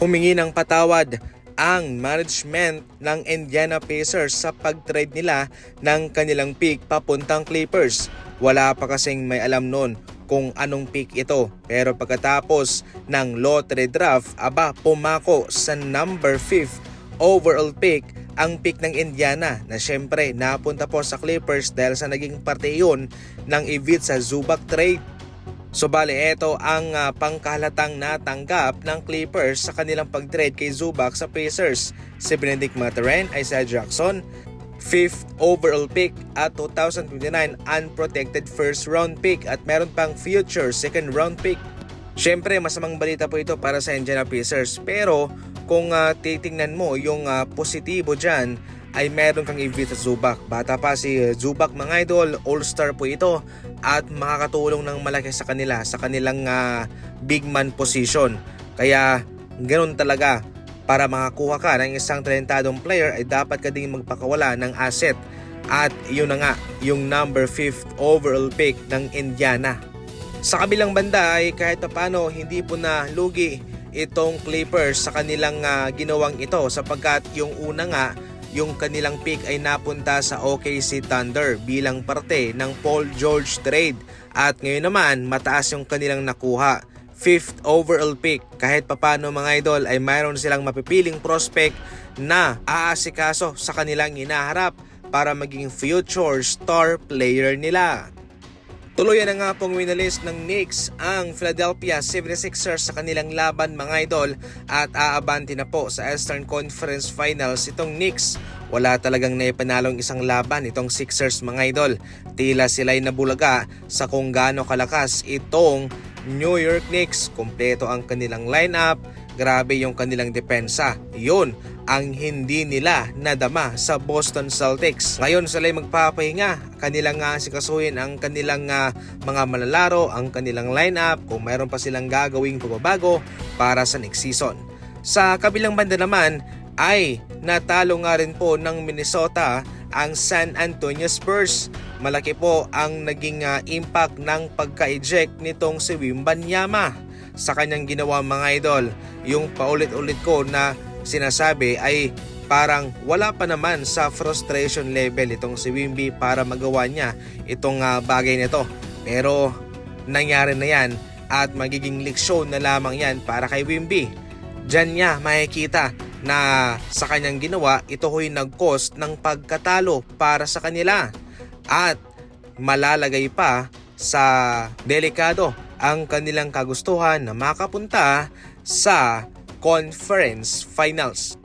Humingi ng patawad ang management ng Indiana Pacers sa pag-trade nila ng kanilang pick papuntang Clippers. Wala pa kasing may alam noon kung anong pick ito, pero pagkatapos ng lottery draft, pumako sa number 5 overall pick ang pick ng Indiana na syempre napunta po sa Clippers dahil sa naging parte yun ng Ivica Zubac trade. So bale, ito ang pangkahalatang natanggap ng Clippers sa kanilang pag-trade kay Zubac sa Pacers. Si Benedict Mathurin, Isaiah Jackson, 5th overall pick at 2029 unprotected first round pick at meron pang future second round pick. Syempre, masamang balita po ito para sa Indiana Pacers, pero kung titingnan mo yung positibo dyan, ay meron kang Ivica Zubac. Bata pa si Zubac, mga idol, all-star po ito at makakatulong ng malaki sa kanila sa kanilang big man position. Kaya ganoon talaga, para makakuha ka ng isang talentadong player ay dapat ka ding magpakawala ng asset. At yun na nga, yung number 5th overall pick ng Indiana. Sa kabilang banda ay kahit paano hindi po na lugi itong Clippers sa kanilang ginawang ito, sapagkat yung una nga, yung kanilang pick ay napunta sa OKC Thunder bilang parte ng Paul George trade. At ngayon naman, mataas yung kanilang nakuha, 5th overall pick. Kahit papano, mga idol, ay mayroon silang mapipiling prospect na aasikaso sa kanilang hinaharap para maging future star player nila. Tuluyan na nga pong winalis ng Knicks ang Philadelphia 76ers sa kanilang laban, mga idol, at aabanti na po sa Eastern Conference Finals itong Knicks. Wala talagang naipanalong isang laban itong Sixers, mga idol. Tila sila'y nabulaga sa kung gaano kalakas itong New York Knicks. Kompleto ang kanilang lineup, grabe yung kanilang depensa. Yun ang hindi nila nadama sa Boston Celtics. Ngayon sila'y magpapahinga, kanilang sikasuhin ang kanilang mga manlalaro, ang kanilang lineup, kung mayroon pa silang gagawing pagbabago para sa next season. Sa kabilang banda naman ay natalo nga rin po ng Minnesota ang San Antonio Spurs. Malaki po ang naging impact ng pagka-eject nitong si Wembanyama sa kanyang ginawa, mga idol. Yung paulit-ulit ko na sinasabi ay parang wala pa naman sa frustration level itong si Wemby para magawa niya itong bagay nito. Pero nangyari na yan at magiging leksyon na lamang yan para kay Wemby. Diyan niya makikita na sa kanyang ginawa, ito ho'y nag-cost ng pagkatalo para sa kanila at malalagay pa sa delikado ang kanilang kagustuhan na makapunta sa Conference Finals.